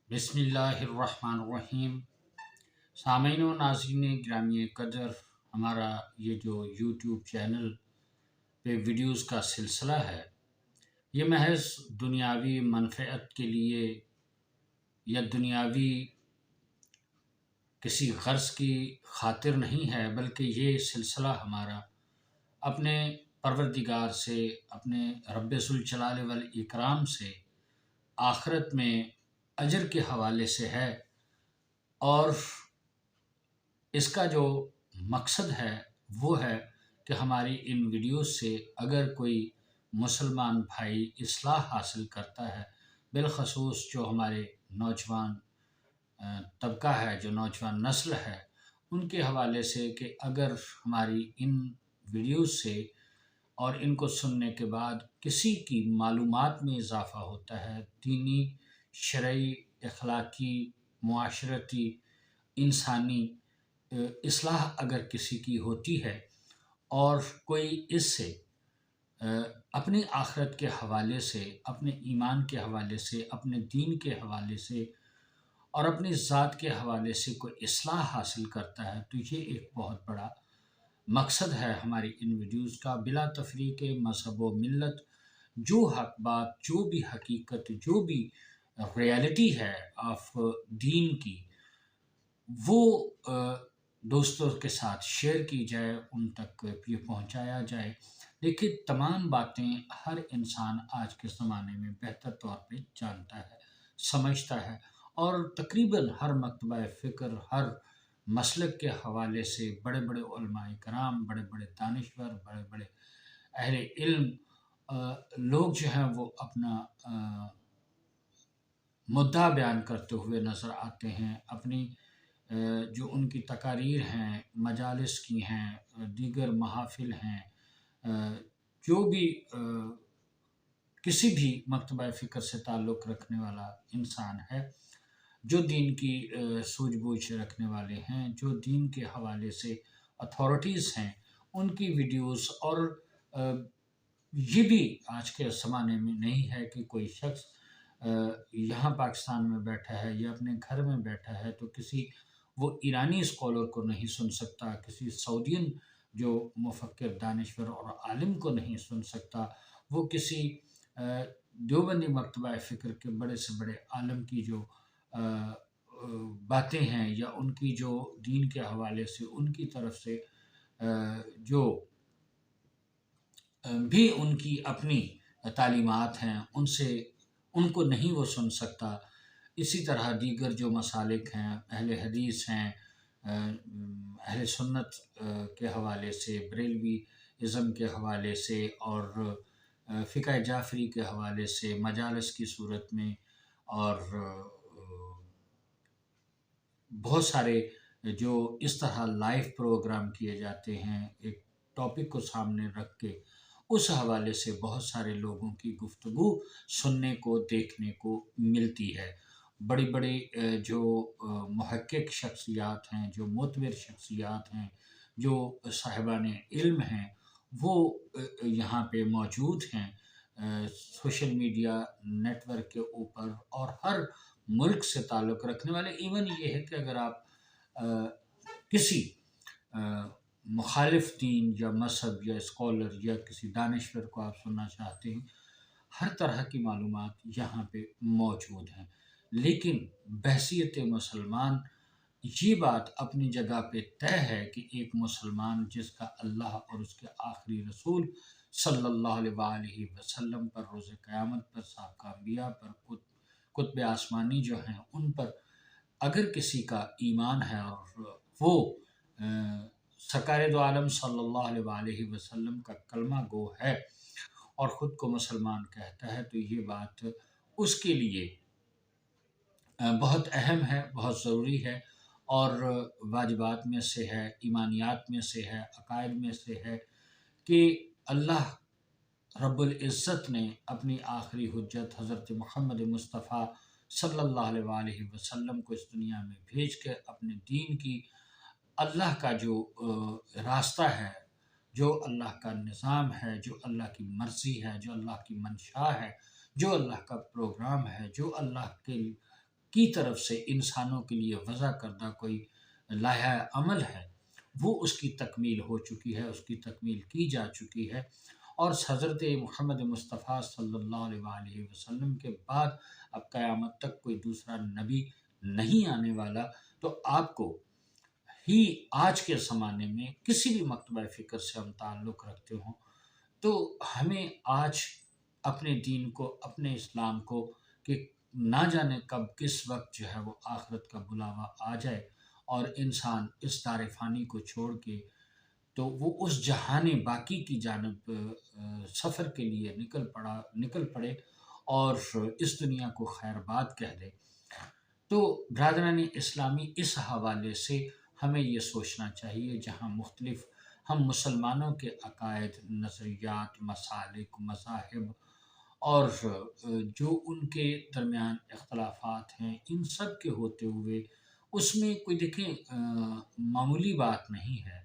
بسم اللہ الرحمن الرحیم۔ سامعین و ناظرین گرامی قدر، ہمارا یہ جو یوٹیوب چینل پہ ویڈیوز کا سلسلہ ہے، یہ محض دنیاوی منفعت کے لیے یا دنیاوی کسی غرض کی خاطر نہیں ہے، بلکہ یہ سلسلہ ہمارا اپنے پروردگار سے، اپنے رب ذوالجلال والاکرام سے آخرت میں اجر کے حوالے سے ہے۔ اور اس کا جو مقصد ہے وہ ہے کہ ہماری ان ویڈیوز سے اگر کوئی مسلمان بھائی اصلاح حاصل کرتا ہے، بالخصوص جو ہمارے نوجوان طبقہ ہے، جو نوجوان نسل ہے، ان کے حوالے سے کہ اگر ہماری ان ویڈیوز سے اور ان کو سننے کے بعد کسی کی معلومات میں اضافہ ہوتا ہے، دینی، شرعی، اخلاقی، معاشرتی، انسانی اصلاح اگر کسی کی ہوتی ہے اور کوئی اس سے اپنی آخرت کے حوالے سے، اپنے ایمان کے حوالے سے، اپنے دین کے حوالے سے اور اپنی ذات کے حوالے سے کوئی اصلاح حاصل کرتا ہے، تو یہ ایک بہت بڑا مقصد ہے ہماری ان ویڈیوز کا۔ بلا تفریق مذہب و ملت، جو حق بات، جو بھی حقیقت، جو بھی ریالٹی ہے آف دین کی، وہ دوستوں کے ساتھ شیئر کی جائے، ان تک یہ پہنچایا جائے۔ لیکن تمام باتیں ہر انسان آج کے زمانے میں بہتر طور پہ جانتا ہے، سمجھتا ہے، اور تقریباً ہر مکتبہ فکر، ہر مسلک کے حوالے سے بڑے بڑے علماء کرام، بڑے بڑے دانشور، بڑے بڑے اہل علم لوگ جو ہیں وہ اپنا مدعا بیان کرتے ہوئے نظر آتے ہیں، اپنی جو ان کی تقاریر ہیں، مجالس کی ہیں، دیگر محافل ہیں، جو بھی کسی بھی مکتبہ فکر سے تعلق رکھنے والا انسان ہے، جو دین کی سوجھ بوجھ رکھنے والے ہیں، جو دین کے حوالے سے اتھارٹیز ہیں، ان کی ویڈیوز، اور یہ بھی آج کے زمانے میں نہیں ہے کہ کوئی شخص یہاں پاکستان میں بیٹھا ہے یا اپنے گھر میں بیٹھا ہے تو کسی وہ ایرانی اسکالر کو نہیں سن سکتا، کسی سعودین جو مفکر، دانشور اور عالم کو نہیں سن سکتا، وہ کسی دیوبندی مکتبہ فکر کے بڑے سے بڑے عالم کی جو باتیں ہیں یا ان کی جو دین کے حوالے سے ان کی طرف سے جو بھی ان کی اپنی تعلیمات ہیں، ان کو نہیں وہ سن سکتا۔ اسی طرح دیگر جو مسالک ہیں، اہل حدیث ہیں، اہل سنت کے حوالے سے، بریلوی ازم کے حوالے سے اور فقہ جعفری کے حوالے سے، مجالس کی صورت میں، اور بہت سارے جو اس طرح لائیو پروگرام کیے جاتے ہیں ایک ٹاپک کو سامنے رکھ کے، اس حوالے سے بہت سارے لوگوں کی گفتگو سننے کو، دیکھنے کو ملتی ہے۔ بڑی بڑی جو محقق شخصیات ہیں، جو معتبر شخصیات ہیں، جو صاحبان علم ہیں، وہ یہاں پہ موجود ہیں سوشل میڈیا نیٹ ورک کے اوپر، اور ہر ملک سے تعلق رکھنے والے۔ ایون یہ ہے کہ اگر آپ کسی مخالف دین یا مذہب یا اسکالر یا کسی دانشور کو آپ سننا چاہتے ہیں، ہر طرح کی معلومات یہاں پہ موجود ہیں۔ لیکن بحیثیت مسلمان یہ بات اپنی جگہ پہ طے ہے کہ ایک مسلمان جس کا اللہ اور اس کے آخری رسول صلی اللہ علیہ وآلہ وسلم پر، روز قیامت پر، سابقہ انبیاء پر، کتب آسمانی جو ہیں ان پر اگر کسی کا ایمان ہے اور وہ سرکار دو عالم صلی اللہ علیہ وآلہ وسلم کا کلمہ گو ہے اور خود کو مسلمان کہتا ہے، تو یہ بات اس کے لیے بہت اہم ہے، بہت ضروری ہے، اور واجبات میں سے ہے، ایمانیات میں سے ہے، عقائد میں سے ہے کہ اللہ رب العزت نے اپنی آخری حجت حضرت محمد مصطفیٰ صلی اللہ علیہ وآلہ وسلم کو اس دنیا میں بھیج کے اپنے دین کی، اللہ کا جو راستہ ہے، جو اللہ کا نظام ہے، جو اللہ کی مرضی ہے، جو اللہ کی منشا ہے، جو اللہ کا پروگرام ہے، جو اللہ کے کی طرف سے انسانوں کے لیے وضع کردہ کوئی لائحہ عمل ہے، وہ اس کی تکمیل ہو چکی ہے، اس کی تکمیل کی جا چکی ہے، اور حضرت محمد مصطفیٰ صلی اللہ علیہ وآلہ وسلم کے بعد اب قیامت تک کوئی دوسرا نبی نہیں آنے والا۔ تو آپ کو ہی آج کے زمانے میں کسی بھی مکتبہ فکر سے ہم تعلق رکھتے ہوں تو ہمیں آج اپنے دین کو، اپنے اسلام کو، کہ نہ جانے کب کس وقت جو ہے وہ آخرت کا بلاوا آ جائے اور انسان اس دار فانی کو چھوڑ کے تو وہ اس جہان باقی کی جانب سفر کے لیے نکل پڑے اور اس دنیا کو خیر باد کہہ دے۔ تو برادران اسلامی، اس حوالے سے ہمیں یہ سوچنا چاہیے، جہاں مختلف ہم مسلمانوں کے عقائد، نظریات، مسالک، مذاہب اور جو ان کے درمیان اختلافات ہیں، ان سب کے ہوتے ہوئے اس میں کوئی دیکھیں معمولی بات نہیں ہے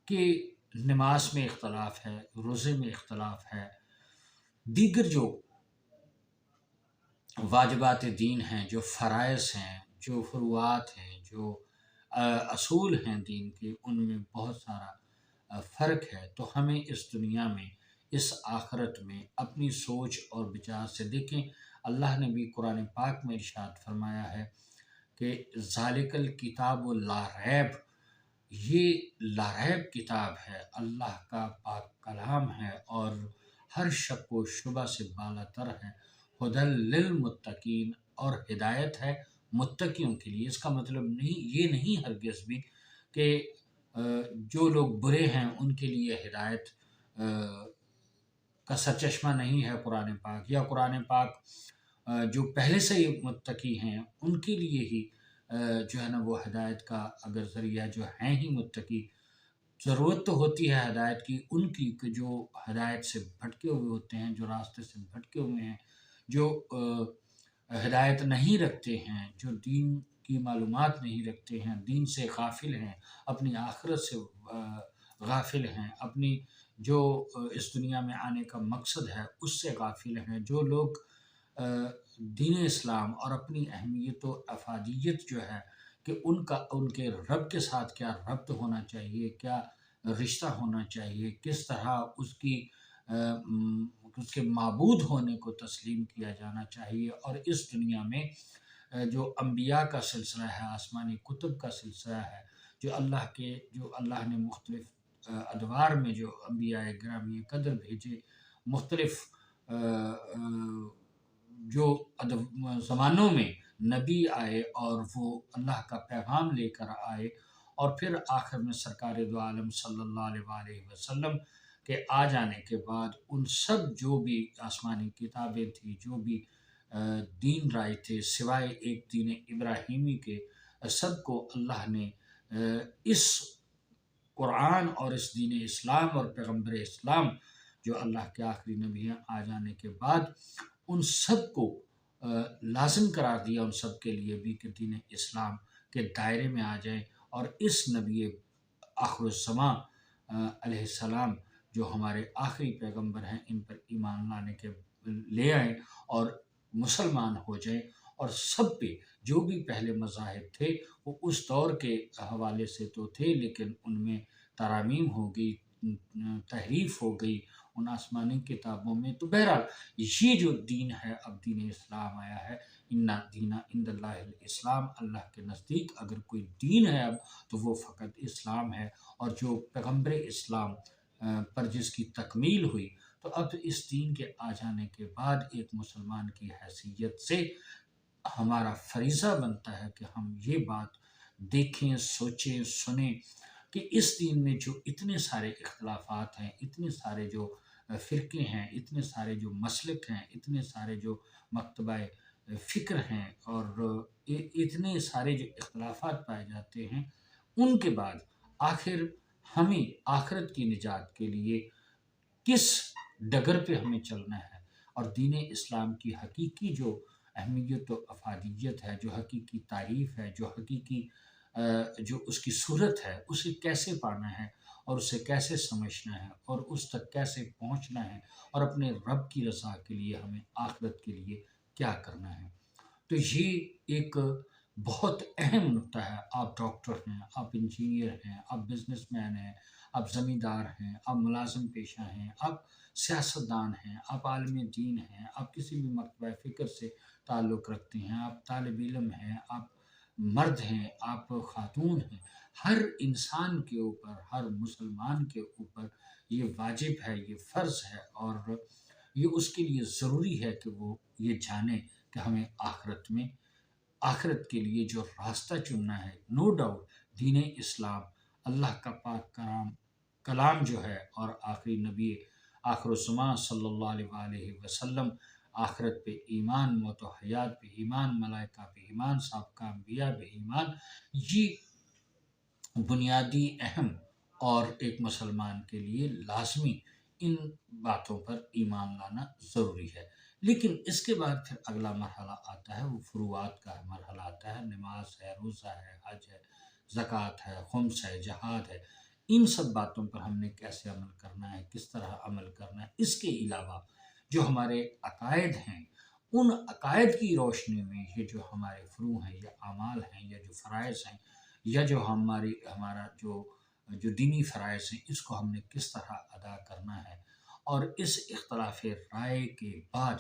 کہ نماز میں اختلاف ہے، روزے میں اختلاف ہے، دیگر جو واجبات دین ہیں، جو فرائض ہیں، جو فروعات ہیں، جو اصول ہیں دین کے، ان میں بہت سارا فرق ہے۔ تو ہمیں اس دنیا میں، اس آخرت میں اپنی سوچ اور بچار سے دیکھیں، اللہ نے بھی قرآن پاک میں ارشاد فرمایا ہے کہ ذالک الکتاب لا ریب، یہ لا ریب کتاب ہے، اللہ کا پاک کلام ہے اور ہر شک و شبہ سے بالا تر ہے، ہدی للمتقین، اور ہدایت ہے متقیوں کے لیے۔ اس کا مطلب یہ نہیں ہرگز بھی کہ جو لوگ برے ہیں ان کے لیے ہدایت کا سرچشمہ نہیں ہے قرآن پاک، یا قرآن پاک جو پہلے سے ہی متقی ہیں ان کے لیے ہی جو ہے نا وہ ہدایت کا اگر ذریعہ جو ہیں ہی متقی۔ ضرورت تو ہوتی ہے ہدایت کی ان کی کہ جو ہدایت سے بھٹکے ہوئے ہوتے ہیں، جو راستے سے بھٹکے ہوئے ہیں، جو ہدایت نہیں رکھتے ہیں، جو دین کی معلومات نہیں رکھتے ہیں، دین سے غافل ہیں، اپنی آخرت سے غافل ہیں، اپنی جو اس دنیا میں آنے کا مقصد ہے اس سے غافل ہیں، جو لوگ دین اسلام اور اپنی اہمیت و افادیت جو ہے کہ ان کے رب کے ساتھ کیا ربط ہونا چاہیے، کیا رشتہ ہونا چاہیے، کس طرح اس کے معبود ہونے کو تسلیم کیا جانا چاہیے، اور اس دنیا میں جو انبیاء کا سلسلہ ہے، آسمانی کتب کا سلسلہ ہے، جو اللہ نے مختلف ادوار میں جو انبیاء گرامی قدر بھیجے، مختلف جو زمانوں میں نبی آئے اور وہ اللہ کا پیغام لے کر آئے، اور پھر آخر میں سرکار دو عالم صلی اللہ علیہ وآلہ وسلم کے آ جانے کے بعد ان سب جو بھی آسمانی کتابیں تھیں، جو بھی دین رائے تھے سوائے ایک دین ابراہیمی کے، سب کو اللہ نے اس قرآن اور اس دین اسلام اور پیغمبر اسلام جو اللہ کے آخری نبی ہیں آ جانے کے بعد ان سب کو لازم قرار دیا، ان سب کے لیے بھی کہ دین اسلام کے دائرے میں آ جائیں اور اس نبی آخر الزماں علیہ السلام جو ہمارے آخری پیغمبر ہیں ان پر ایمان لے آئیں اور مسلمان ہو جائیں، اور سب پہ جو بھی پہلے مذاہب تھے وہ اس دور کے حوالے سے تو تھے لیکن ان میں ترامیم ہو گئی، تحریف ہو گئی ان آسمانی کتابوں میں۔ تو بہرحال یہ جو دین ہے، اب دین اسلام آیا ہے، ان دین عند اللہ الاسلام، اللہ کے نزدیک اگر کوئی دین ہے اب تو وہ فقط اسلام ہے، اور جو پیغمبر اسلام پر جس کی تکمیل ہوئی، تو اب اس دین کے آ جانے کے بعد ایک مسلمان کی حیثیت سے ہمارا فریضہ بنتا ہے کہ ہم یہ بات دیکھیں، سوچیں، سنیں کہ اس دین میں جو اتنے سارے اختلافات ہیں، اتنے سارے جو فرقے ہیں، اتنے سارے جو مسلک ہیں، اتنے سارے جو مکتبہ فکر ہیں، اور اتنے سارے جو اختلافات پائے جاتے ہیں، ان کے بعد آخر ہمیں آخرت کی نجات کے لیے کس ڈگر پہ ہمیں چلنا ہے، اور دین اسلام کی حقیقی جو اہمیت و افادیت ہے، جو حقیقی تعریف ہے، جو حقیقی جو اس کی صورت ہے، اسے کیسے پانا ہے اور اسے کیسے سمجھنا ہے اور اس تک کیسے پہنچنا ہے، اور اپنے رب کی رضا کے لیے ہمیں آخرت کے لیے کیا کرنا ہے۔ تو یہ ایک بہت اہم نکتہ ہے۔ آپ ڈاکٹر ہیں، آپ انجینئر ہیں، آپ بزنس مین ہیں، آپ زمیندار ہیں، آپ ملازم پیشہ ہیں، آپ سیاستدان ہیں، آپ عالم دین ہیں، آپ کسی بھی مکتبہ فکر سے تعلق رکھتے ہیں، آپ طالب علم ہیں، آپ مرد ہیں، آپ خاتون ہیں، ہر انسان کے اوپر، ہر مسلمان کے اوپر یہ واجب ہے، یہ فرض ہے، اور یہ اس کے لیے ضروری ہے کہ وہ یہ جانے کہ ہمیں آخرت کے لیے جو راستہ چننا ہے، نو ڈاؤٹ دین اسلام، اللہ کا پاک کلام جو ہے، اور آخری نبی آخر الزماں صلی اللہ علیہ وآلہ وسلم، آخرت پہ ایمان، موت و حیات پہ ایمان، ملائکہ پہ ایمان، سابقہ انبیاء پہ ایمان، یہ بنیادی اہم اور ایک مسلمان کے لیے لازمی ان باتوں پر ایمان لانا ضروری ہے۔ لیکن اس کے بعد پھر اگلا مرحلہ آتا ہے، وہ فروعات کا مرحلہ آتا ہے، نماز ہے، روزہ ہے، حج ہے، زکوٰۃ ہے، خمس ہے، جہاد ہے، ان سب باتوں پر ہم نے کیسے عمل کرنا ہے، کس طرح عمل کرنا ہے۔ اس کے علاوہ جو ہمارے عقائد ہیں، ان عقائد کی روشنی میں یہ جو ہمارے فروع ہیں یا اعمال ہیں یا جو فرائض ہیں، یا جو ہمارا جو دینی فرائض ہیں، اس کو ہم نے کس طرح ادا کرنا ہے، اور اس اختلاف رائے کے بعد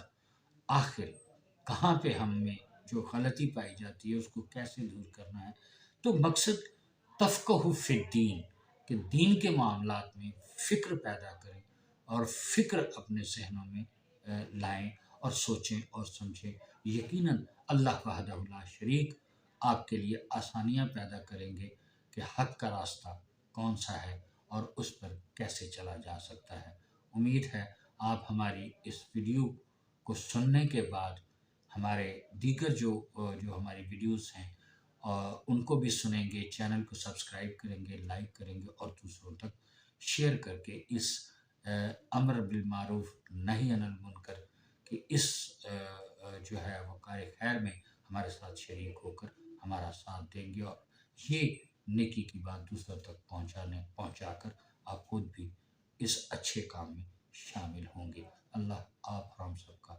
آخر کہاں پہ ہم میں جو غلطی پائی جاتی ہے اس کو کیسے دور کرنا ہے۔ تو مقصد تفقہ فی الدین، کہ دین کے معاملات میں فکر پیدا کریں اور فکر اپنے ذہنوں میں لائیں اور سوچیں اور سمجھیں۔ یقیناً اللہ وحدہ لا شریک آپ کے لیے آسانیاں پیدا کریں گے کہ حق کا راستہ کون سا ہے اور اس پر کیسے چلا جا سکتا ہے۔ امید ہے آپ ہماری اس ویڈیو کو سننے کے بعد ہمارے دیگر جو ہماری ویڈیوز ہیں ان کو بھی سنیں گے، چینل کو سبسکرائب کریں گے، لائک کریں گے، اور دوسروں تک شیئر کر کے اس امر بالمعروف نہی عن المنکر کہ اس جو ہے وہ کار خیر میں ہمارے ساتھ شریک ہو کر ہمارا ساتھ دیں گے، اور یہ نیکی کی بات دوسروں تک پہنچا کر آپ خود بھی اس اچھے کام میں شامل ہوں گے۔ اللہ آپ ہم سب کا